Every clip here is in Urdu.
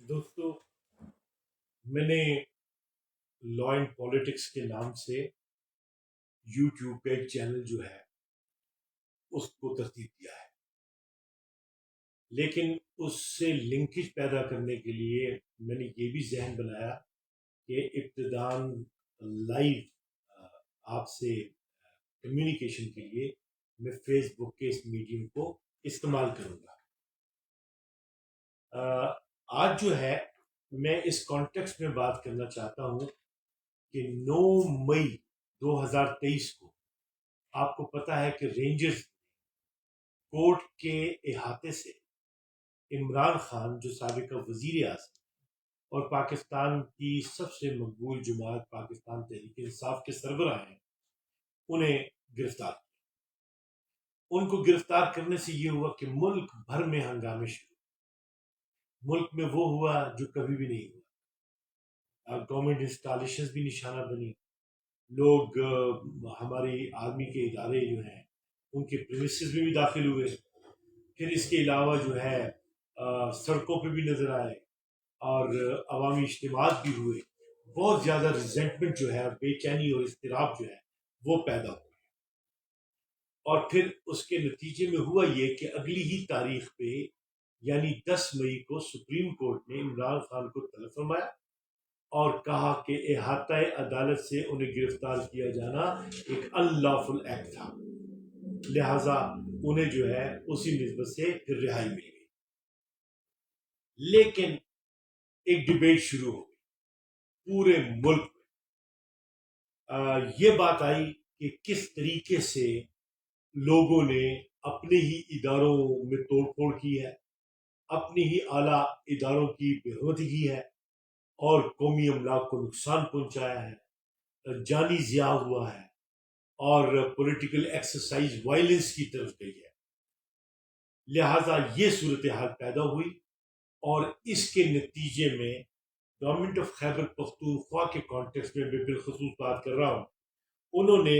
دوستو، میں نے لا اینڈ پالیٹکس کے نام سے یوٹیوب پہ ایک چینل جو ہے اس کو ترتیب دیا ہے، لیکن اس سے لنکج پیدا کرنے کے لیے میں نے یہ بھی ذہن بنایا کہ ابتداً لائیو آپ سے کمیونیکیشن کے لیے میں فیس بک کے اس میڈیم کو استعمال کروں گا۔ آج جو ہے میں اس کانٹیکسٹ میں بات کرنا چاہتا ہوں کہ 9 مئی 2023 کو آپ کو پتا ہے کہ رینجرز کورٹ کے احاطے سے عمران خان جو سابق وزیر اعظم اور پاکستان کی سب سے مقبول جماعت پاکستان تحریک انصاف کے سربراہ ہیں، انہیں گرفتار کیا۔ ان کو گرفتار کرنے سے یہ ہوا کہ ملک بھر میں ہنگامے شروع، ملک میں وہ ہوا جو کبھی بھی نہیں ہوا۔ گورنمنٹ انسٹالیشنز بھی نشانہ بنی، لوگ ہماری آرمی کے ادارے جو ہیں ان کے پریمیسز میں بھی داخل ہوئے، پھر اس کے علاوہ جو ہے سڑکوں پہ بھی نظر آئے اور عوامی اجتماعات بھی ہوئے۔ بہت زیادہ ریزنٹمنٹ جو ہے، بے چینی اور اضطراب جو ہے وہ پیدا ہو، اور پھر اس کے نتیجے میں ہوا یہ کہ اگلی ہی تاریخ پہ یعنی 10 مئی کو سپریم کورٹ نے عمران خان کو طلب فرمایا اور کہا کہ احاطہ عدالت سے انہیں گرفتار کیا جانا ایک unlawful ایکٹ تھا، لہذا انہیں جو ہے اسی نسبت سے پھر رہائی مل گئی۔ لیکن ایک ڈیبیٹ شروع ہو گئی پورے ملک میں، یہ بات آئی کہ کس طریقے سے لوگوں نے اپنے ہی اداروں میں توڑ پھوڑ کی ہے، اپنی ہی اعلیٰ اداروں کی بے حرمتی کی ہے اور قومی املاک کو نقصان پہنچایا ہے، جانی ضیاع ہوا ہے اور پولیٹیکل ایکسرسائز وائلنس کی طرف گئی ہے۔ لہٰذا یہ صورتحال پیدا ہوئی اور اس کے نتیجے میں گورنمنٹ آف خیبر پختونخوا کے کانٹیکس میں بالخصوص بات کر رہا ہوں، انہوں نے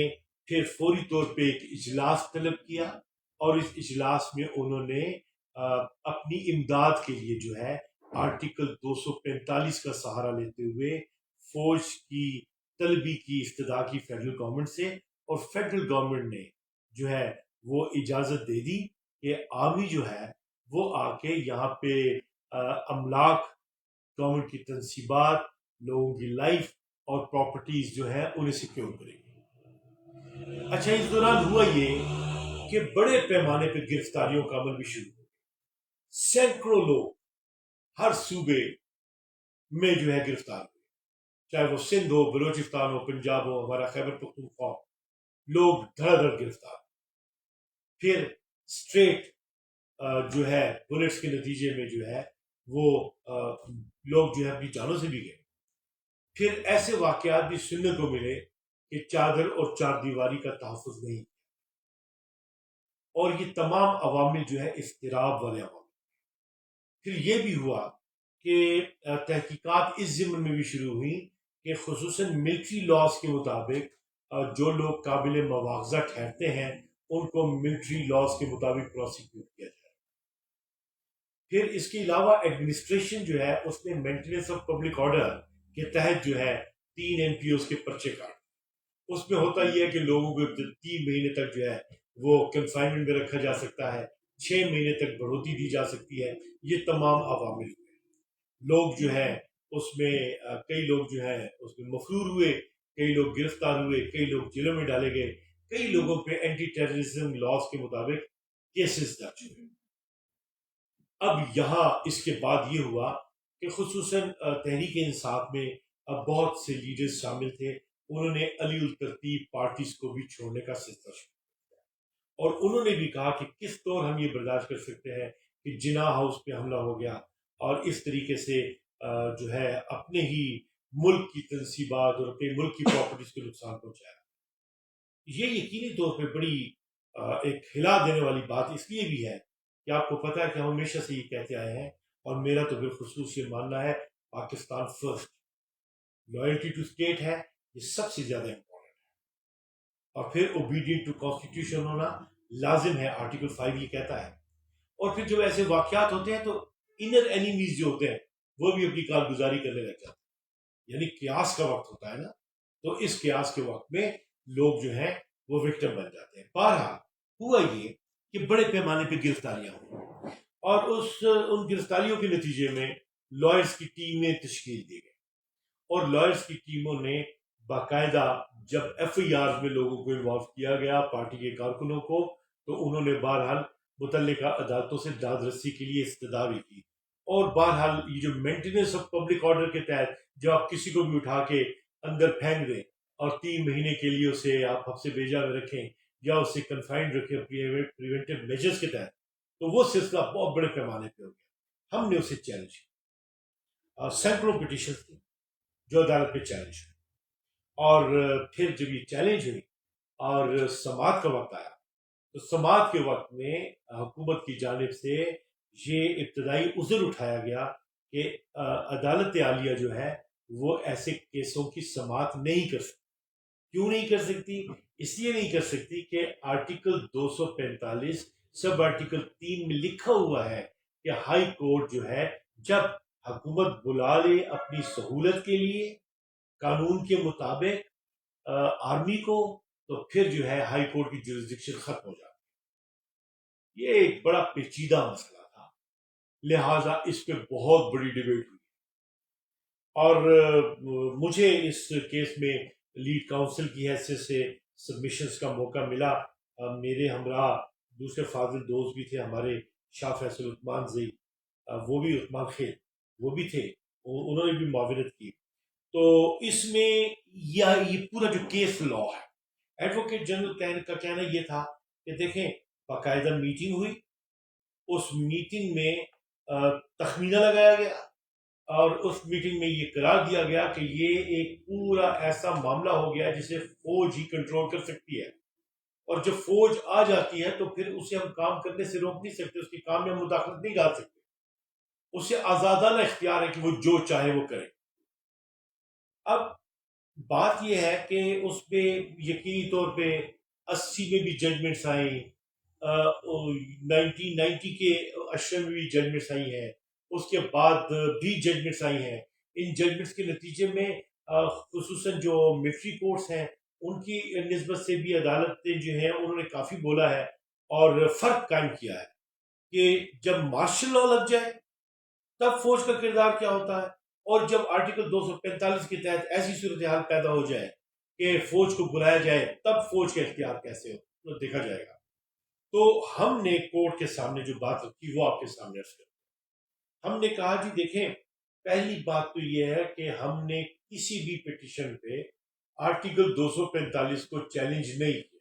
پھر فوری طور پہ ایک اجلاس طلب کیا اور اس اجلاس میں انہوں نے اپنی امداد کے لیے جو ہے آرٹیکل 245 کا سہارا لیتے ہوئے فوج کی طلبی کی استدعا کی فیڈرل گورنمنٹ سے، اور فیڈرل گورنمنٹ نے جو ہے وہ اجازت دے دی کہ آرمی جو ہے وہ آ کے یہاں پہ املاک، گورنمنٹ کی تنصیبات، لوگوں کی لائف اور پراپرٹیز جو ہے انہیں سیکیور کرے گی۔ اچھا، اس دوران ہوا یہ کہ بڑے پیمانے پہ گرفتاریوں کا عمل بھی شروع ہو، سینکڑوں لوگ ہر صوبے میں جو ہے گرفتار ہوئے، چاہے وہ سندھ ہو، بلوچستان ہو، پنجاب ہو، ہمارا خیبر پختونخوا، لوگ دھڑا دھڑ گرفتار، پھر اسٹریٹ جو ہے بلٹس کے نتیجے میں جو ہے وہ لوگ جو ہے اپنی جانوں سے بھی گئے۔ پھر ایسے واقعات بھی سننے کو ملے کہ چادر اور چار دیواری کا تحفظ نہیں، اور یہ تمام عوامل جو ہے اضطراب والے عوامل۔ پھر یہ بھی ہوا کہ تحقیقات اس ضمن میں بھی شروع ہوئی کہ خصوصاً ملٹری لاز کے مطابق جو لوگ قابل مواخذہ ٹھہرتے ہیں ان کو ملٹری لاز کے مطابق پروسیکیوٹ کیا جائے۔ پھر اس کے علاوہ ایڈمنسٹریشن جو ہے اس نے مینٹیننس آف پبلک آرڈر کے تحت جو ہے 3 NPOs کے پرچے کاٹے۔ اس میں ہوتا یہ ہے کہ لوگوں کو 3 مہینے تک جو ہے وہ کنفائنمنٹ میں رکھا جا سکتا ہے، 6 مہینے تک بڑھوتی دی جا سکتی ہے۔ یہ تمام عوامل ہوئے، لوگ جو ہے اس میں کئی لوگ جو ہے اس میں مفرور ہوئے، کئی لوگ گرفتار ہوئے، کئی لوگ جیلوں میں ڈالے گئے، کئی لوگوں پہ اینٹی ٹیررزم لاز کے مطابق کیسز درج ہوئے۔ اب یہاں اس کے بعد یہ ہوا کہ خصوصاً تحریک انصاف میں اب بہت سے لیڈرز شامل تھے، انہوں نے علی الترتیب پارٹیز کو بھی چھوڑنے کا سلسلہ شروع کیا، اور انہوں نے بھی کہا کہ کس طور ہم یہ برداشت کر سکتے ہیں کہ جناح ہاؤس پہ حملہ ہو گیا اور اس طریقے سے جو ہے اپنے ہی ملک کی تنصیبات اور اپنے ملک کی پراپرٹیز کو نقصان پہنچایا۔ یہ یقینی طور پہ بڑی ایک ہلا دینے والی بات اس لیے بھی ہے کہ آپ کو پتہ ہے کہ ہم ہمیشہ سے یہ کہتے آئے ہیں، اور میرا تو بالخصوص یہ ماننا ہے Pakistan first, loyalty to state ہے، یہ سب سے زیادہ امپورٹنٹ ہے، اور پھر اوبیڈینٹ ٹو کانسٹیٹیوشن ہونا لازم ہے، آرٹیکل 5 یہ کہتا ہے۔ اور پھر جب ایسے واقعات ہوتے ہیں تو انر اینیمیز جو ہوتے ہیں وہ بھی اپنی کارگزاری کرنے لگ جاتے ہیں. یعنی قیاس کا وقت ہوتا ہے نا, تو اس قیاس کے وقت میں لوگ جو ہیں وہ وکٹم بن جاتے ہیں. بہرحال ہوا یہ کہ بڑے پیمانے پہ گرفتاریاں ہوئی, اور ان گرفتاریوں کے نتیجے میں لائرز کی ٹیمیں تشکیل دی گئی, اور لائرز کی ٹیموں نے باقاعدہ جب ایف آئی آر میں لوگوں کو انوالو کیا گیا, پارٹی کے کارکنوں کو, تو انہوں نے بہرحال متعلقہ عدالتوں سے داد رسی کے لیے استدعا بھی کی. اور بہرحال یہ جو مینٹیننس آف پبلک آرڈر کے تحت جب آپ کسی کو بھی اٹھا کے اندر پھینک دیں اور 3 مہینے کے لیے اسے آپ حبس بیجا میں رکھیں یا اسے کنفائنڈ رکھیں پریونٹیو میجرز کے تحت, تو وہ سلسلہ بہت بڑے پیمانے پہ ہو گیا. ہم نے اسے چیلنج کیا, سینکڑوں پٹیشنز تھی جو عدالت پہ چیلنج ہوئی, اور پھر جب یہ چیلنج ہوئی اور سماعت کا وقت آیا, تو سماعت کے وقت میں حکومت کی جانب سے یہ ابتدائی عذر اٹھایا گیا کہ عدالت عالیہ جو ہے وہ ایسے کیسوں کی سماعت نہیں کر سکتی. کیوں نہیں کر سکتی؟ اس لیے نہیں کر سکتی کہ آرٹیکل 245 سب آرٹیکل 3 میں لکھا ہوا ہے کہ ہائی کورٹ جو ہے جب حکومت بلا لے اپنی سہولت کے لیے قانون کے مطابق آرمی کو, تو پھر جو ہے ہائی کورٹ کی جورسڈکشن ختم ہو جاتی ہے. یہ ایک بڑا پیچیدہ مسئلہ تھا, لہٰذا اس پہ بہت بڑی ڈیبیٹ ہوئی, اور مجھے اس کیس میں لیڈ کاؤنسل کی حیثیت سے سبمیشنز کا موقع ملا. میرے ہمراہ دوسرے فاضل دوست بھی تھے ہمارے, شاہ فیصل عثمان زئی, وہ بھی عثمان خیل وہ بھی تھے, انہوں نے بھی معاونت کی. تو اس میں یہ پورا جو کیس لا ہے, ایڈوکیٹ جنرل کا کہنا یہ تھا کہ دیکھیں باقاعدہ میٹنگ ہوئی, اس میٹنگ میں تخمینہ لگایا گیا, اور اس میٹنگ میں یہ قرار دیا گیا کہ یہ ایک پورا ایسا معاملہ ہو گیا جسے فوج ہی کنٹرول کر سکتی ہے, اور جب فوج آ جاتی ہے تو پھر اسے ہم کام کرنے سے روک نہیں سکتے, اس کے کام میں ہم مداخلت نہیں ڈال سکتے, اسے آزادانہ اختیار ہے کہ وہ جو چاہے وہ کرے. اب بات یہ ہے کہ اس پہ یقینی طور پہ 80 میں بھی ججمنٹس آئیں, 1990 کے اشر میں بھی ججمنٹس آئی ہیں, اس کے بعد بھی ججمنٹس آئی ہیں. ان ججمنٹس کے نتیجے میں خصوصاً جو ملٹری کورٹس ہیں ان کی نسبت سے بھی عدالتیں جو ہیں انہوں نے کافی بولا ہے, اور فرق قائم کیا ہے کہ جب مارشل لا لگ جائے تب فوج کا کردار کیا ہوتا ہے, اور جب آرٹیکل 245 کے تحت ایسی صورتحال پیدا ہو جائے کہ فوج کو بلایا جائے تب فوج کا اختیار کیسے ہو, دیکھا جائے گا. تو ہم نے کورٹ کے سامنے جو بات رکھی وہ آپ کے سامنے عرض کرتے ہیں. ہم نے کہا جی دیکھیں, پہلی بات تو یہ ہے کہ ہم نے کسی بھی پٹیشن پہ آرٹیکل 245 کو چیلنج نہیں کیا,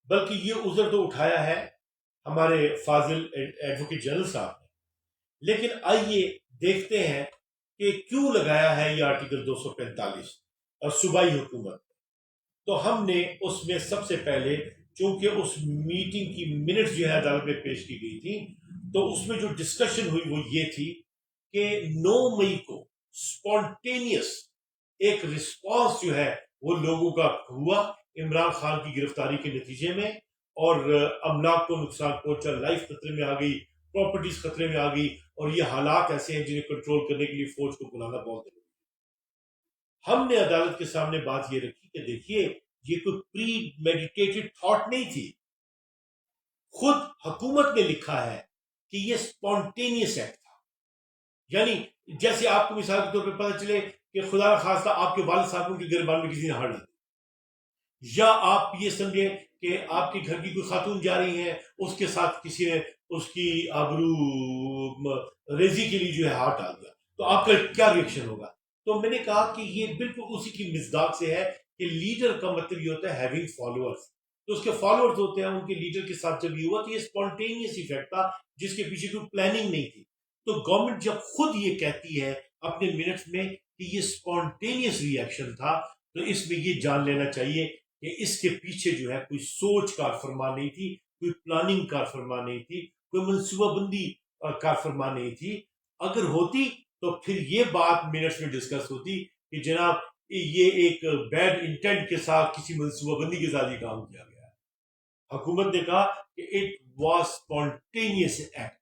بلکہ یہ عذر تو اٹھایا ہے ہمارے فاضل ایڈوکیٹ جنرل صاحب نے. لیکن آئیے دیکھتے ہیں کہ کیوں لگایا ہے یہ آرٹیکل 245 اور صوبائی حکومت. تو ہم نے اس میں سب سے پہلے, چونکہ اس میٹنگ کی منٹس جو ہے عدالت میں پیش کی گئی تھی, تو اس میں جو ڈسکشن ہوئی وہ یہ تھی کہ 9 مئی کو سپونٹینیس ایک رسپانس جو ہے وہ لوگوں کا ہوا عمران خان کی گرفتاری کے نتیجے میں, اور املاک کو نقصان پہنچا, لائف خطرے میں آ گئی, پراپرٹیز خطرے میں آ گئی, اور یہ حالات ایسے ہیں جنہیں کنٹرول کرنے کے لیے فوج کو بلانا بہت ضروری ہے. ہم نے عدالت کے سامنے بات یہ رکھی کہ دیکھیے یہ کوئی پری میڈیٹیٹڈ تھاٹ نہیں تھی, خود حکومت نے لکھا ہے کہ یہ سپونٹینیس ایکٹ تھا. یعنی جیسے آپ کو مثال کے طور پہ پتہ چلے کہ خدا نخواستہ آپ کے والد صاحب کے گربان میں کسی نے ہار ڈال دی, یا آپ یہ سمجھیں کہ آپ کے گھر کی کوئی خاتون جا رہی ہے, اس کے ساتھ کسی نے اس کی آبرو ریزی کے لیے جو ہے ہاتھ ڈال دیا, تو آپ کا کیا ریئیکشن ہوگا؟ تو میں نے کہا کہ یہ بالکل اسی کی مصداق سے ہے کہ لیڈر کا مطلب یہ ہوتا ہے ہیونگ فالوورز, تو اس کے فالوورز ہوتے ہیں, ان کے لیڈر کے ساتھ جب یہ ہوا تو یہ سپونٹینیس ایفیکٹ تھا جس کے پیچھے کوئی پلاننگ نہیں تھی. تو گورنمنٹ جب خود یہ کہتی ہے اپنے منٹس میں کہ یہ سپونٹینیس ری ایکشن تھا, تو اس میں یہ جان لینا چاہیے کہ اس کے پیچھے جو ہے کوئی سوچ کار فرما نہیں تھی, کوئی پلاننگ کار فرما نہیں تھی, کوئی منصوبہ بندی کار فرما نہیں تھی. اگر ہوتی تو پھر یہ بات منٹس میں ڈسکس ہوتی کہ جناب یہ ایک بیڈ انٹینٹ کے ساتھ کسی منصوبہ بندی کے ساتھ یہ کام کیا گیا ہے. حکومت نے کہا کہ اٹ واز سپونٹینیس ایکٹ,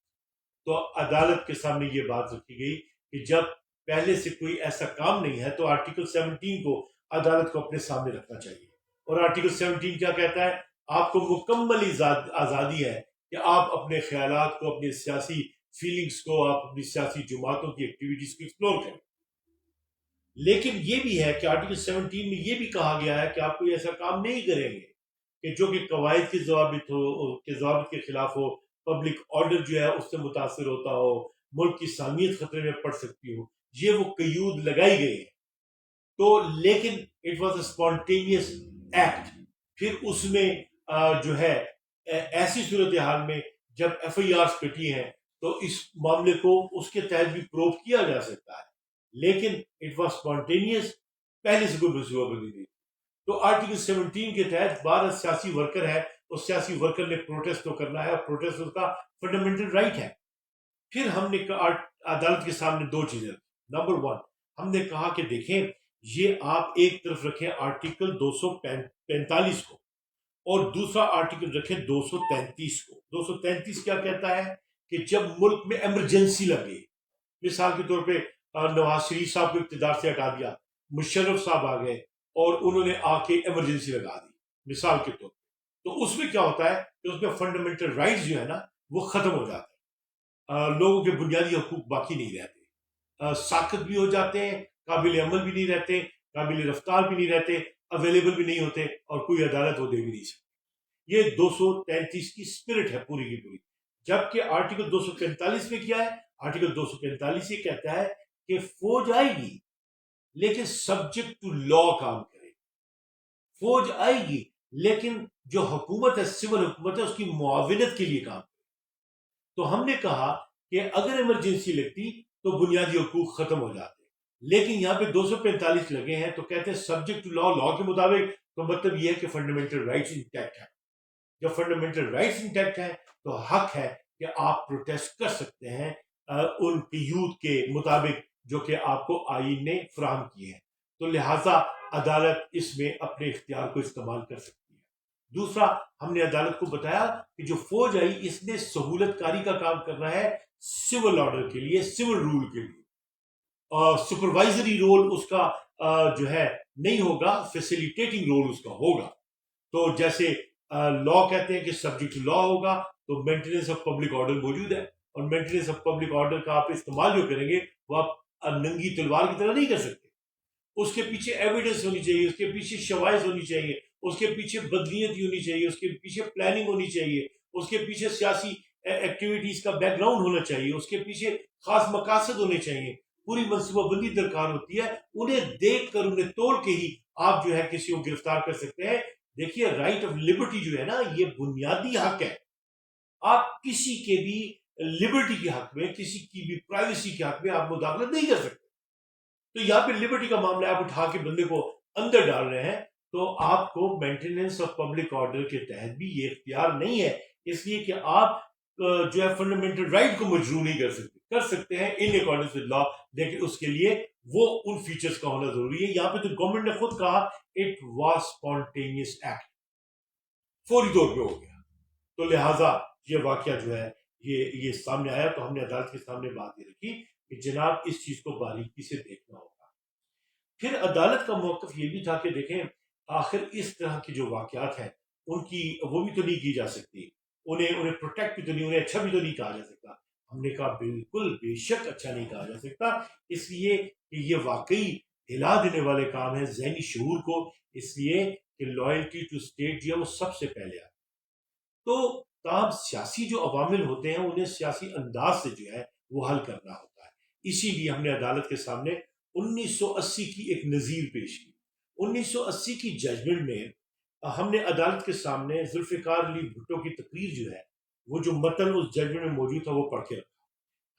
تو عدالت کے سامنے یہ بات رکھی گئی کہ جب پہلے سے کوئی ایسا کام نہیں ہے تو آرٹیکل 17 کو عدالت کو اپنے سامنے رکھنا چاہیے. اور آرٹیکل 17 کیا کہتا ہے؟ آپ کو مکمل آزادی ہے کہ آپ اپنے خیالات کو، اپنے سیاسی فیلنگز کو، آپ اپنی سیاسی جماعتوں کی ایکٹیویٹیز کو ایکسپلور کریں. لیکن یہ بھی ہے کہ آرٹیکل 17 میں یہ بھی کہا گیا ہے کہ آپ کوئی ایسا کام نہیں کریں گے کہ جو کہ قواعد کے ضوابط کے خلاف ہو، پبلک آرڈر جو ہے اس سے متاثر ہوتا ہو، ملک کی سالمیت خطرے میں پڑ سکتی ہو. یہ وہ قیود لگائی گئی ہے. تو لیکن it was a spontaneous act. پھر اس میں جو ہے ایسی صورتحال میں جب ایف آئی آر کٹی ہیں تو اس معاملے کو اس کے تحت بھی پروو کیا جا سکتا ہے. لیکن اٹ واز اسپونٹینیس، پہلے سے کوئی منصوبہ بندی نہیں. تو آرٹیکل 17 کے تحت 12 سیاسی ورکر ہے، اس سیاسی ورکر نے پروٹیسٹ تو کرنا ہے، اور پروٹیسٹ اس کا فنڈامنٹل رائٹ ہے. پھر ہم نے عدالت کے سامنے دو چیزیں. نمبر 1، ہم نے کہا کہ دیکھیں یہ آپ ایک طرف رکھیں آرٹیکل 245 کو، اور دوسرا آرٹیکل رکھیں 233 کو. 233 کیا کہتا ہے کہ جب ملک میں ایمرجنسی لگے، مثال کے طور پہ نواز شریف صاحب کو اقتدار سے ہٹا دیا، مشرف صاحب آ گئے اور انہوں نے آ کے ایمرجنسی لگا دی مثال کے طور پہ، تو اس میں کیا ہوتا ہے کہ اس میں فنڈامنٹل رائٹس جو ہے نا وہ ختم ہو جاتے ہیں، لوگوں کے بنیادی حقوق باقی نہیں رہتے، ساخت بھی ہو جاتے ہیں، قابل عمل بھی نہیں رہتے، قابل رفتار بھی نہیں رہتے، اویلیبل بھی نہیں ہوتے، اور کوئی عدالت وہ دے بھی نہیں سکتی. یہ 233 کی سپرٹ ہے پوری کی پوری. جبکہ آرٹیکل 245 میں کیا ہے؟ آرٹیکل 245 یہ کہتا ہے کہ فوج آئے گی لیکن سبجیکٹ ٹو لا کام کرے. فوج آئے گی لیکن جو حکومت ہے، سول حکومت ہے، اس کی معاونت کے لیے کام کرے. تو ہم نے کہا کہ اگر ایمرجنسی لگتی تو بنیادی حقوق ختم ہو جاتے، لیکن یہاں پہ 245 لگے ہیں تو کہتے ہیں سبجیکٹ ٹو لا کے مطابق. تو مطلب یہ ہے کہ فنڈامنٹل رائٹس انٹیکٹ ہے. جب فنڈامنٹل رائٹس انٹیکٹ ہیں تو حق ہے کہ آپ پروٹیسٹ کر سکتے ہیں ان قیود کے مطابق جو کہ آپ کو آئین نے فراہم کیے ہیں. تو لہٰذا عدالت اس میں اپنے اختیار کو استعمال کر سکتی ہے. دوسرا، ہم نے عدالت کو بتایا کہ جو فوج آئی اس نے سہولت کاری کا کام کرنا ہے سول آرڈر کے لیے، سول رول کے لیے. سپروائزری رول اس کا جو ہے نہیں ہوگا، فیسیلیٹیٹنگ رول اس کا ہوگا. تو جیسے لا کہتے ہیں کہ سبجیکٹ لا ہوگا تو مینٹیننس آف پبلک آرڈر موجود ہے، اور مینٹیننس آف پبلک آرڈر کا آپ استعمال جو کریں گے وہ آپ ننگی تلوار کی طرح نہیں کر سکتے. اس کے پیچھے ایویڈنس ہونی چاہیے، اس کے پیچھے شواہد ہونی چاہیے، اس کے پیچھے بدنیت ہونی چاہیے، اس کے پیچھے پلاننگ ہونی چاہیے، اس کے پیچھے سیاسی ایکٹیویٹیز کا بیک گراؤنڈ ہونا چاہیے، اس کے پیچھے خاص مقاصد ہونے چاہیے، پوری منصوبہ بندی درکار ہوتی ہے. انہیں دیکھ کر، انہیں توڑ کے ہی آپ جو ہے کسی کو گرفتار کر سکتے ہیں. دیکھیے رائٹ آف لبرٹی جو ہے نا یہ بنیادی حق ہے. آپ کسی کے بھی لبرٹی کے حق میں، کسی کی بھی پرائیویسی کے حق میں آپ مداخلت نہیں کر سکتے. تو یہاں پہ لبرٹی کا معاملہ آپ اٹھا کے بندے کو اندر ڈال رہے ہیں، تو آپ کو مینٹیننس آف پبلک آرڈر کے تحت بھی یہ اختیار نہیں ہے. اس لیے کہ آپ جو ہے فنڈامنٹل رائٹ کو مجروح نہیں کر سکتے ہیں ان اکارڈنس ود لا، لیکن اس کے لیے وہ ان فیچرز کا ہونا ضروری ہے. یہاں پہ تو گورنمنٹ نے خود کہا اٹ واز اسپونٹینیس ایکٹ، فوری طور پہ ہو گیا. تو لہٰذا یہ واقعہ جو ہے یہ سامنے آیا. تو ہم نے عدالت کے سامنے بات یہ رکھی کہ جناب اس چیز کو باریکی سے دیکھنا ہوگا. پھر عدالت کا موقف یہ بھی تھا کہ دیکھیں آخر اس طرح کے جو واقعات ہیں ان کی وہ بھی تو نہیں کی جا سکتی، انہیں پروٹیکٹ بھی تو نہیں، انہیں اچھا بھی تو نہیں کہا جا سکتا. ہم نے کہا بالکل بے شک اچھا نہیں کہا جا سکتا، اس لیے کہ یہ واقعی ہلا دینے والے کام ہیں ذہنی شعور کو. اس لیے کہ لائلٹی ٹو اسٹیٹ جو ہے وہ سب سے پہلے آتا. تو تاہم سیاسی جو عوامل ہوتے ہیں انہیں سیاسی انداز سے جو ہے وہ حل کرنا ہوتا ہے. اسی لیے ہم نے عدالت کے سامنے 1980 کی ایک نظیر پیش کی. 1980 کی ججمنٹ میں ہم نے عدالت کے سامنے ذوالفقار علی بھٹو کی تقریر جو ہے وہ جو متن اس ججمنٹ میں موجود تھا وہ پڑھ کے رکھا.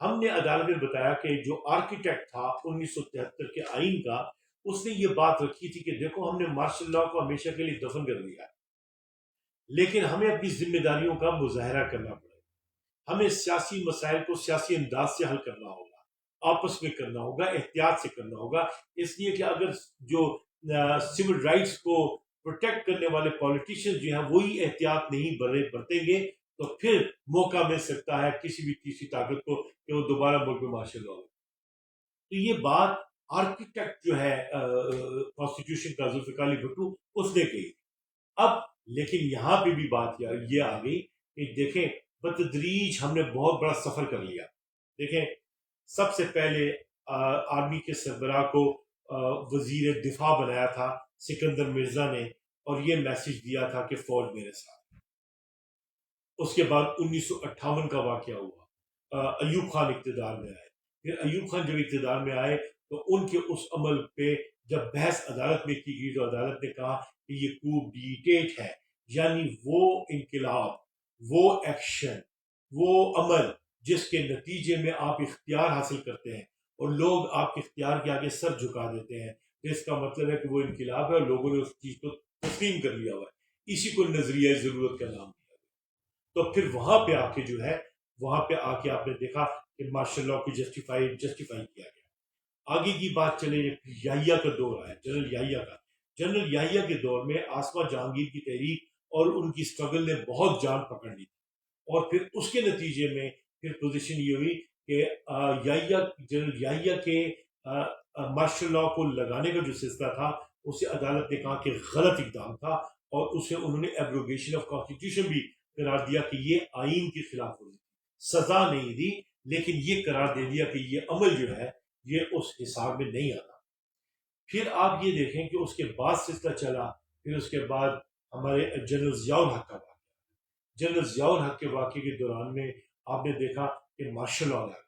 ہم نے عدالت میں بتایا کہ جو آرکیٹیکٹ تھا 1973 کے آئین کا، اس نے یہ بات رکھی تھی کہ دیکھو ہم نے مارشل لاء کو ہمیشہ کے لیے دفن کر دیا ہے، لیکن ہمیں اپنی ذمہ داریوں کا مظاہرہ کرنا پڑے. ہمیں سیاسی مسائل کو سیاسی انداز سے حل کرنا ہوگا، آپس میں کرنا ہوگا، احتیاط سے کرنا ہوگا. اس لیے کہ اگر جو سول رائٹس کو پروٹیکٹ کرنے والے پولیٹیشین جو ہیں وہی احتیاط نہیں برتیں گے تو پھر موقع مل سکتا ہے کسی بھی تیسری طاقت کو کہ وہ دوبارہ ملک میں مارشل لا ہو. تو یہ بات آرکیٹیکٹ جو ہے کانسٹیٹیوشن کا ذوالفقار علی بھٹو اس نے کہی. اب لیکن یہاں پہ بھی بات یہ آ گئی کہ دیکھیں بتدریج ہم نے بہت بڑا سفر کر لیا. دیکھیں سب سے پہلے آرمی کے سربراہ کو وزیر دفاع بنایا تھا سکندر مرزا نے اور یہ میسج دیا تھا کہ فوج میرے ساتھ. اس کے بعد 1958 کا واقعہ ہوا، ایوب خان اقتدار میں آئے. پھر ایوب خان جب اقتدار میں آئے تو ان کے اس عمل پہ جب بحث عدالت میں کی گئی تو عدالت نے کہا کہ یہ کو ڈیٹیٹ ہے، یعنی وہ انقلاب، وہ ایکشن، وہ عمل جس کے نتیجے میں آپ اختیار حاصل کرتے ہیں اور لوگ آپ کے اختیار کے آگے سر جھکا دیتے ہیں، اس کا مطلب ہے کہ وہ انقلاب ہے اور لوگوں نے اس چیز کو تسلیم کر لیا ہوا ہے. اسی کو نظریہ ضرورت کا نام دیا. تو پھر وہاں پہ آ کے جو ہے وہاں پہ آ کے آپ نے دیکھا کہ مارشل لاء کو جسٹیفائی کیا گیا. آگے کی بات چلے یحییٰ کا دور آیا، جنرل یحییٰ کا. جنرل یحییٰ کے دور میں آصفہ جہانگیر کی تحریک اور ان کی سٹرگل نے بہت جان پکڑ لی تھی اور پھر اس کے نتیجے میں پھر پوزیشن یہ ہوئی کہ جنرل یحییٰ کے مارشل لاء کو لگانے کا جو سلسلہ تھا اسے عدالت نے کہا کہ غلط اقدام تھا اور اسے انہوں نے ایبروگیشن آف کانسٹیٹیوشن بھی قرار دیا کہ یہ آئین کے خلاف ورزی. سزا نہیں دی لیکن یہ قرار دے دیا کہ یہ عمل جو ہے یہ اس حساب میں نہیں آتا. پھر آپ یہ دیکھیں کہ اس کے بعد سلسلہ چلا. پھر اس کے بعد ہمارے جنرل ضیاء الحق کا واقعہ. جنرل ضیاء الحق کے واقعے کے دوران میں آپ نے دیکھا کہ مارشل لاء لگا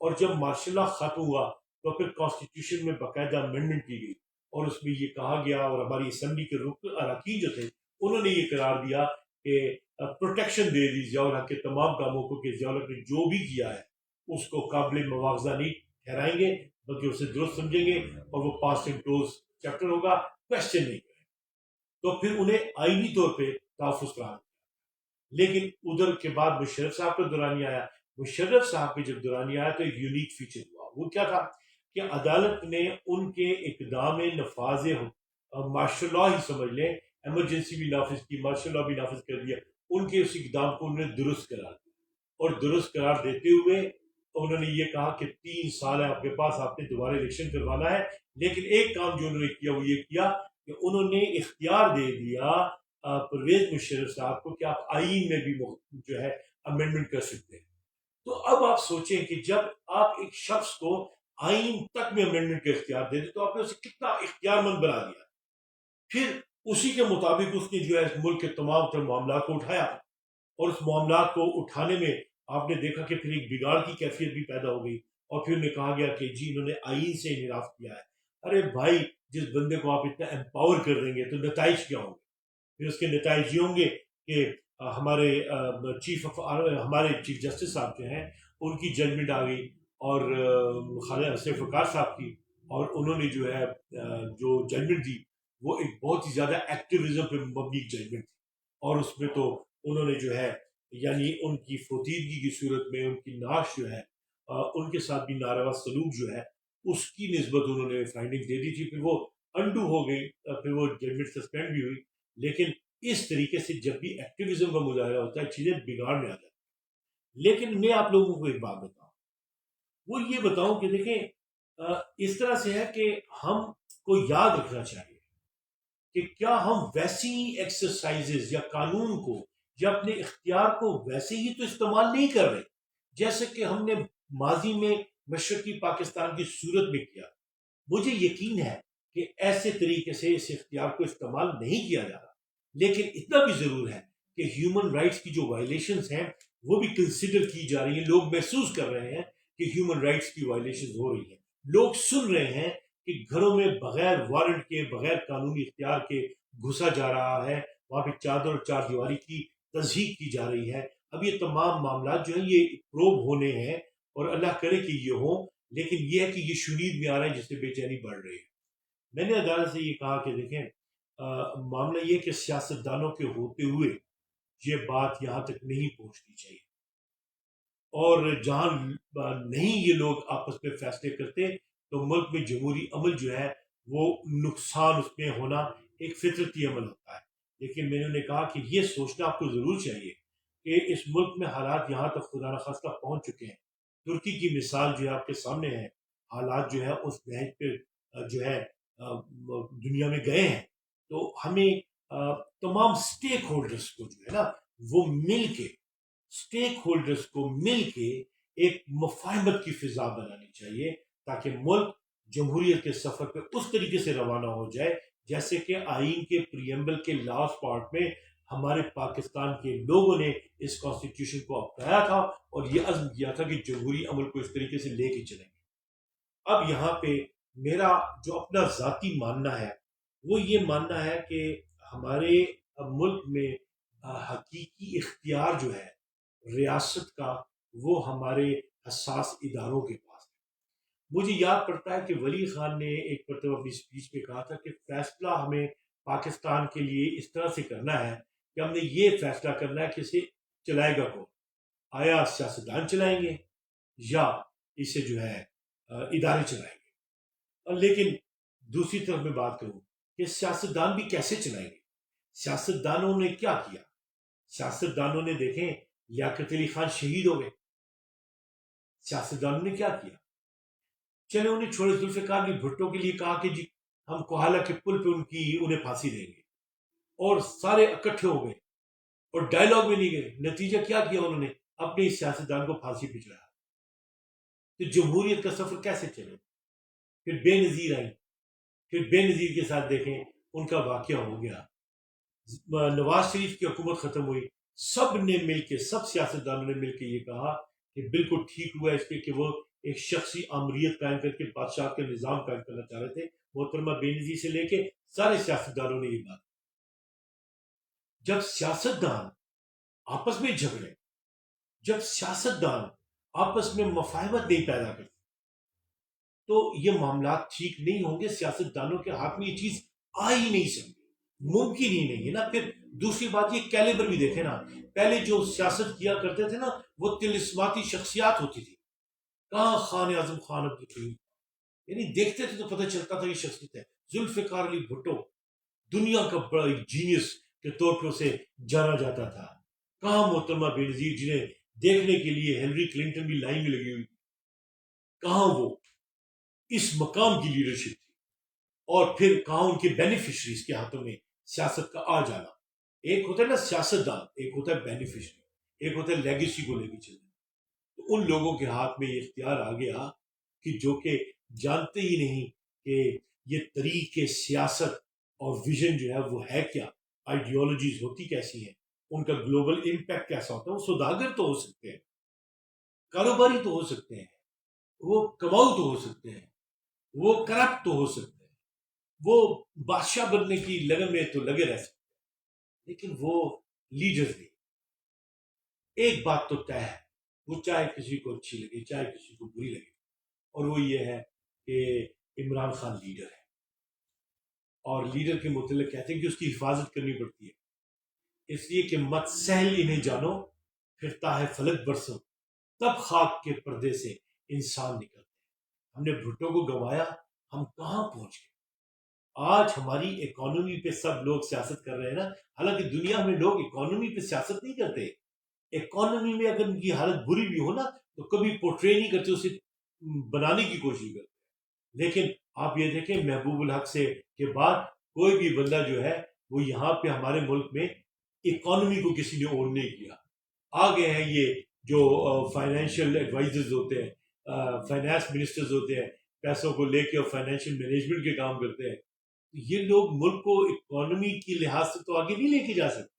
اور جب مارشل لاء ختم ہوا تو پھر کانسٹیٹیوشن میں باقاعدہ امینڈمنٹ کی گئی اور اس میں یہ کہا گیا اور ہماری اسمبلی کے رکن اراکین جو تھے انہوں نے یہ قرار دیا کہ پروٹیکشن دے دی ضیاء الحق کے تمام کاموں کو کہ ضیاء الحق نے جو بھی کیا ہے اس کو قابل مواخذہ نہیں ٹھہرائیں گے بلکہ اسے درست سمجھیں گے اور وہ پاس اینڈ کلوز چیپٹر ہوگا، کوشچن نہیں کریں. تو پھر انہیں آئینی طور پہ تحفظ فراہم کیا. لیکن ادھر کے بعد مشرف صاحب کا دورانیہ آیا. مشرف صاحب کے جب دورانیہ آیا تو ایک یونیک فیچر ہوا. وہ کیا تھا کہ عدالت نے ان کے اقدام نفاذ مارشل لاء ہی سمجھ لیں، ایمرجنسی بھی نافذ کی، مارشل لاء بھی نافذ کر دیا. ان کے اس اقدام کو انہوں نے درست قرار دیا اور درست قرار دیتے ہوئے انہوں نے یہ کہا کہ 3 سال ہے آپ کے پاس، آپ نے دوبارہ الیکشن کروانا ہے. لیکن ایک کام جو انہوں نے کیا وہ یہ کیا کہ انہوں نے اختیار دے دیا پرویز مشرف صاحب کو کہ آپ آئین میں بھی جو ہے امینڈمنٹ کر سکتے ہیں. تو اب آپ سوچیں کہ جب آپ ایک شخص کو آئین تک میں امینڈمنٹ کا اختیار دے دیں تو آپ نے اسے کتنا اختیار مند بنا دیا. پھر اسی کے مطابق اس نے جو ہے ملک کے تمام تر معاملات کو اٹھایا اور اس معاملات کو اٹھانے میں آپ نے دیکھا کہ پھر ایک بگاڑ کی کیفیت بھی پیدا ہو گئی اور پھر انہیں کہا گیا کہ جی انہوں نے آئین سے انحراف کیا ہے. ارے بھائی جس بندے کو آپ اتنا امپاور کر دیں گے تو نتائج کیا ہوں گے؟ پھر اس کے نتائج یہ ہوں گے کہ ہمارے چیف جسٹس صاحب جو ہیں ان کی ججمنٹ آ گئی اور خالد حسین فقار صاحب کی اور انہوں نے جو ہے جو ججمنٹ دی وہ ایک بہت ہی زیادہ ایکٹیویزم پہ مبنی ججمنٹ تھی اور اس میں تو انہوں نے جو ہے یعنی ان کی فوتیدگی کی صورت میں ان کی نعش جو ہے ان کے ساتھ بھی ناروا سلوک جو ہے اس کی نسبت انہوں نے فائنڈنگ دے دی تھی. پھر وہ انڈو ہو گئی، پھر وہ ججمنٹ سسپینڈ بھی ہوئی. لیکن اس طریقے سے جب بھی ایکٹیویزم کا مظاہرہ ہوتا ہے چیزیں بگاڑ میں آ جاتی ہیں. لیکن میں آپ لوگوں کو ایک بات بتاؤں، وہ یہ بتاؤں کہ دیکھیں اس طرح سے ہے کہ ہم کو یاد رکھنا چاہیے کہ کیا ہم ویسی ایکسرسائزز یا قانون کو یا اپنے اختیار کو ویسے ہی تو استعمال نہیں کر رہے جیسے کہ ہم نے ماضی میں مشرقی پاکستان کی صورت میں کیا. مجھے یقین ہے کہ ایسے طریقے سے اس اختیار کو استعمال نہیں کیا جا رہا، لیکن اتنا بھی ضرور ہے کہ ہیومن رائٹس کی جو وائلیشنز ہیں وہ بھی کنسیڈر کی جا رہی ہیں. لوگ محسوس کر رہے ہیں کہ ہیومن رائٹس کی وائلیشنز ہو رہی ہیں. لوگ سن رہے ہیں کہ گھروں میں بغیر وارنٹ کے، بغیر قانونی اختیار کے گھسا جا رہا ہے، وہاں پہ چادر اور چار دیواری کی تضحیق کی جا رہی ہے. اب یہ تمام معاملات جو ہیں یہ پروب ہونے ہیں اور اللہ کرے کہ یہ ہوں، لیکن یہ ہے کہ یہ شنید میں آ رہا ہے جس سے بے چینی بڑھ رہی ہے. میں نے عدالت سے یہ کہا کہ دیکھیں معاملہ یہ کہ سیاستدانوں کے ہوتے ہوئے یہ بات یہاں تک نہیں پہنچنی چاہیے اور جہاں نہیں یہ لوگ آپس میں فیصلے کرتے تو ملک میں جمہوری عمل جو ہے وہ نقصان اس میں ہونا ایک فطرتی عمل ہوتا ہے. لیکن میں نے کہا کہ یہ سوچنا آپ کو ضرور چاہیے کہ اس ملک میں حالات یہاں تک خدا نخواستہ پہنچ چکے ہیں. ترکی کی مثال جو ہے آپ کے سامنے ہے. حالات جو ہے اس نہج پہ جو ہے دنیا میں گئے ہیں. تو ہمیں تمام سٹیک ہولڈرز کو جو ہے نا وہ مل کے سٹیک ہولڈرز کو مل کے ایک مفاہمت کی فضا بنانی چاہیے تاکہ ملک جمہوریت کے سفر پہ اس طریقے سے روانہ ہو جائے جیسے کہ آئین کے پریمبل کے لاسٹ پارٹ میں ہمارے پاکستان کے لوگوں نے اس کانسٹیٹیوشن کو اپنایا تھا اور یہ عزم کیا تھا کہ جمہوری عمل کو اس طریقے سے لے کے چلیں گے. اب یہاں پہ میرا جو اپنا ذاتی ماننا ہے وہ یہ ماننا ہے کہ ہمارے ملک میں حقیقی اختیار جو ہے ریاست کا وہ ہمارے حساس اداروں کے پاس ہے. مجھے یاد پڑتا ہے کہ ولی خان نے ایک مرتبہ اپنی اسپیچ میں کہا تھا کہ فیصلہ ہمیں پاکستان کے لیے اس طرح سے کرنا ہے کہ ہم نے یہ فیصلہ کرنا ہے کہ اسے چلائے گا کون. آیا سیاستدان چلائیں گے یا اسے جو ہے ادارے چلائیں گے. لیکن دوسری طرف میں بات کروں کہ سیاستدان بھی کیسے چلائیں گے. سیاستدانوں نے کیا کیا؟ سیاستدانوں نے دیکھیں لیاقت علی خان شہید ہو گئے. سیاستدانوں نے کیا کیا؟ چلے انہیں چھوڑے. ذوالفقار علی بھٹو کے لیے کہا کہ جی ہم کوہالہ کے پل پہ انہیں پھانسی دیں گے اور سارے اکٹھے ہو گئے اور ڈائلاگ میں نہیں گئے. نتیجہ کیا کیا انہوں نے؟ اپنے اس سیاستدان کو پھانسی پہ چڑھایا. تو جمہوریت کا سفر کیسے چلے؟ پھر بے نظیر آئی. پھر بے نظیر کے ساتھ دیکھیں ان کا واقعہ ہو گیا. نواز شریف کی حکومت ختم ہوئی. سب نے مل کے سب سیاستدانوں نے مل کے یہ کہا کہ بالکل ٹھیک ہوا اس پہ کہ وہ ایک شخصی آمریت قائم کر کے بادشاہ کا نظام قائم کرنا چاہ رہے تھے. محترمہ بے نظیر سے لے کے سارے سیاستدانوں نے یہ بات. جب سیاستدان آپس میں جھگڑے، جب سیاستدان آپس میں مفاہمت نہیں پیدا کرتے تو یہ معاملات ٹھیک نہیں ہوں گے. سیاستدانوں کے ہاتھ میں یہ چیز آ ہی نہیں سکتی، ممکن ہی نہیں ہے نا. پھر دوسری بات یہ کیلیبر بھی دیکھیں نا. پہلے جو سیاست کیا کرتے تھے نا وہ طلسماتی شخصیات ہوتی تھی. کہاں خان اعظم خان عبدالکریم، یعنی دیکھتے تھے تو پتہ چلتا تھا یہ شخصیت ہے. ذوالفقار علی بھٹو دنیا کا بڑا جینیس کے طور پر اسے جانا جاتا تھا. کہاں محترمہ بے نظیر جنہیں دیکھنے کے لیے ہیلری کلنٹن بھی لائن میں لگی ہوئی، کہاں وہ اس مقام کی لیڈرشپ تھی. اور پھر کہاں ان کے بینیفیشریز کے ہاتھوں میں سیاست کا آ جانا. ایک ہوتا ہے نا سیاستدان، ایک ہوتا ہے بینیفیشری، ایک ہوتا ہے لیگیسی کو لے کے چلنا. تو ان لوگوں کے ہاتھ میں یہ اختیار آ گیا کہ جو کہ جانتے ہی نہیں کہ یہ طریقے سیاست اور ویژن جو ہے وہ ہے کیا، آئیڈیالوجیز ہوتی کیسی ہیں، ان کا گلوبل امپیکٹ کیسا ہوتا ہے. وہ سوداگر تو ہو سکتے ہیں، کاروباری تو ہو سکتے ہیں، وہ کماؤ تو ہو سکتے ہیں، وہ کرپٹ تو ہو سکتے ہیں، وہ بادشاہ بننے کی لگن میں تو لگے رہ سکتے ہیں، لیکن وہ لیڈر نہیں. ایک بات تو طے ہے، وہ چاہے کسی کو اچھی لگے چاہے کسی کو بری لگے، اور وہ یہ ہے کہ عمران خان لیڈر ہے. اور لیڈر کے متعلق کہتے ہیں کہ اس کی حفاظت کرنی پڑتی ہے، اس لیے کہ مت سہل انہیں جانو پھرتا ہے فلک برسوں، تب خاک کے پردے سے انسان نکلتے ہیں. ہم نے بھٹو کو گنوایا، ہم کہاں پہنچ گئے. آج ہماری اکانومی پہ سب لوگ سیاست کر رہے ہیں نا، حالانکہ دنیا میں لوگ اکانومی پہ سیاست نہیں کرتے. اکانومی میں اگر ان کی حالت بری بھی ہو نا تو کبھی پورٹری نہیں کرتے، اسے بنانے کی کوشش کرتے. لیکن آپ یہ دیکھیں محبوب الحق سے کے بعد کوئی بھی بندہ جو ہے وہ یہاں پہ ہمارے ملک میں اکانومی کو کسی نے اون نہیں کیا. آگے ہیں یہ جو فائنینشیل ایڈوائزرز ہوتے ہیں، فائنانس منسٹرز ہوتے ہیں، پیسوں کو لے کے اور فائنینشیل مینجمنٹ کے کام کرتے ہیں. یہ لوگ ملک کو اکانومی کی لحاظ سے تو آگے نہیں لے کے جا سکتے.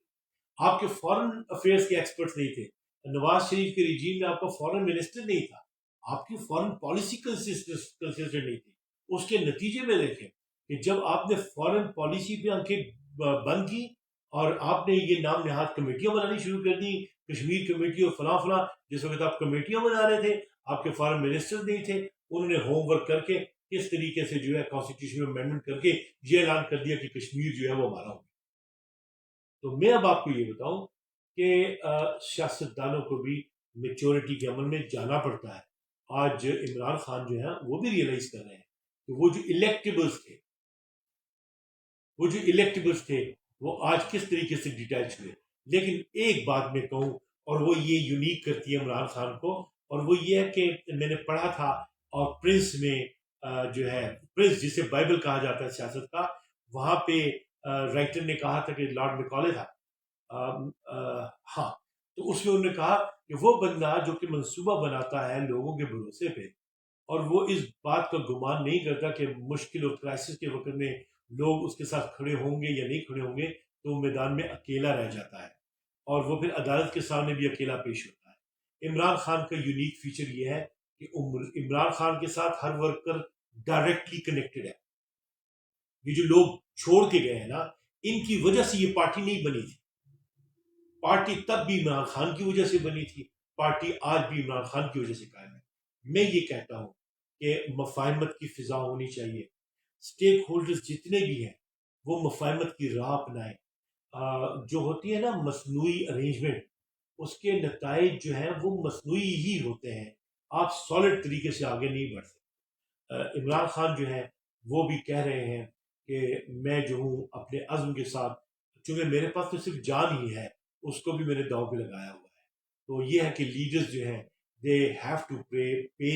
آپ کے فورن افیئرس کے ایکسپرٹس نہیں تھے. نواز شریف کے رجیم میں آپ کا فورن منسٹر نہیں تھا. آپ کی فورن پالیسی کنسسٹنٹ نہیں تھی. اس کے نتیجے میں دیکھیں کہ جب آپ نے فورن پالیسی پہ آنکھیں بند کی اور آپ نے یہ نام نہاد کمیٹیاں بنانی شروع کر دی، کشمیر کمیٹی اور فلاں فلاں، جس وقت آپ کمیٹیاں بنا رہے تھے آپ کے فارن منسٹر نہیں تھے. انہوں نے ہوم ورک کر کے کس طریقے سے جو ہے کانسٹیٹیوشن میں امینڈمنٹ کر کے یہ اعلان کر دیا کہ کشمیر جو ہے وہ ہمارا ہوگا. تو میں اب آپ کو یہ بتاؤں کہ سیاستدانوں کو بھی میچورٹی کے عمل میں جانا پڑتا ہے. آج عمران خان جو ہے وہ بھی ریئلائز کر رہے ہیں کہ وہ جو الیکٹیبلز تھے وہ آج کس طریقے سے ڈیٹیچ ہوئے. لیکن ایک بات میں کہوں اور وہ یہ یونیک کرتی ہے عمران خان کو، اور وہ یہ ہے کہ میں نے پڑھا تھا، اور پرنس میں جو ہے پرنس جسے بائبل کہا جاتا ہے سیاست کا، وہاں پہ رائٹر نے کہا تھا کہ لارڈ میکالے تھا، ہاں، تو اس میں انہوں نے کہا کہ وہ بندہ جو کہ منصوبہ بناتا ہے لوگوں کے بھروسے پہ، اور وہ اس بات کا گمان نہیں کرتا کہ مشکل اور کرائسس کے وقت میں لوگ اس کے ساتھ کھڑے ہوں گے یا نہیں کھڑے ہوں گے، تو وہ میدان میں اکیلا رہ جاتا ہے، اور وہ پھر عدالت کے سامنے بھی اکیلا پیش ہوتا ہے۔ عمران خان کا یونیک فیچر یہ ہے کہ عمران خان کے ساتھ ہر ورکر ڈائریکٹلی کنیکٹڈ ہے۔ یہ جو لوگ چھوڑ کے گئے ہیں نا، ان کی وجہ سے یہ پارٹی نہیں بنی تھی۔ پارٹی تب بھی عمران خان کی وجہ سے بنی تھی، پارٹی آج بھی عمران خان کی وجہ سے قائم ہے۔ میں یہ کہتا ہوں کہ مفاہمت کی فضا ہونی چاہیے، اسٹیک ہولڈرز جتنے بھی ہیں وہ مفاہمت کی راہ اپنائیں۔ جو ہوتی ہے نا مصنوعی ارینجمنٹ، اس کے نتائج جو ہیں وہ مصنوعی ہی ہوتے ہیں، آپ سالڈ طریقے سے آگے نہیں بڑھ سکتے۔ عمران خان جو ہیں وہ بھی کہہ رہے ہیں کہ میں جو ہوں اپنے عزم کے ساتھ، چونکہ میرے پاس تو صرف جان ہی ہے، اس کو بھی میں نے داؤ پہ لگایا ہوا ہے۔ تو یہ ہے کہ لیڈرز جو ہیں they have to pay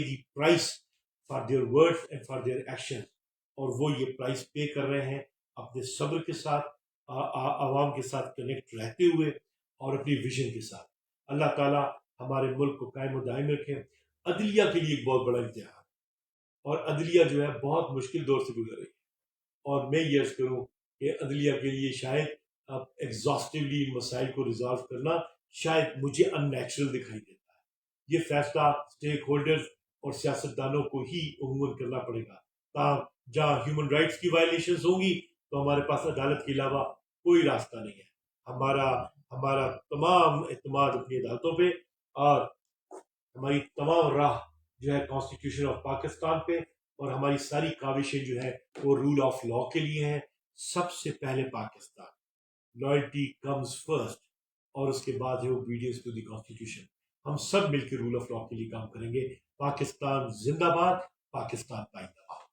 the price for their words and for their action, اور وہ یہ پرائس پے کر رہے ہیں اپنے صبر کے ساتھ، عوام کے ساتھ کنیکٹ رہتے ہوئے، اور اپنی ویژن کے ساتھ۔ اللہ تعالیٰ ہمارے ملک کو قائم و دائم رکھے۔ عدلیہ کے لیے ایک بہت بڑا امتحان، اور عدلیہ جو ہے بہت مشکل دور سے گزر رہی ہے، اور میں یہ عرض کروں کہ عدلیہ کے لیے شاید اب ایگزاسٹیولی مسائل کو ریزالو کرنا شاید مجھے ان نیچرل دکھائی دیتا ہے۔ یہ فیصلہ اسٹیک ہولڈرز اور سیاستدانوں کو ہی عموماً کرنا پڑے گا۔ تاہم جہاں ہیومن رائٹس کی وائلیشنز ہوں گی تو ہمارے پاس عدالت کے علاوہ کوئی راستہ نہیں ہے۔ ہمارا تمام اعتماد اپنی عدالتوں پہ، اور ہماری تمام راہ جو ہے کانسٹیٹیوشن آف پاکستان پہ، اور ہماری ساری کاوشیں جو ہیں وہ رول آف لا کے لیے ہیں۔ سب سے پہلے پاکستان، لائلٹی کمز فرسٹ، اور اس کے بعد ہے اوبیڈینس ٹو دی کانسٹیٹیوشن۔ ہم سب مل کے رول آف لا کے لیے کام کریں گے۔ پاکستان زندہ باد، پاکستان پائندہ باد۔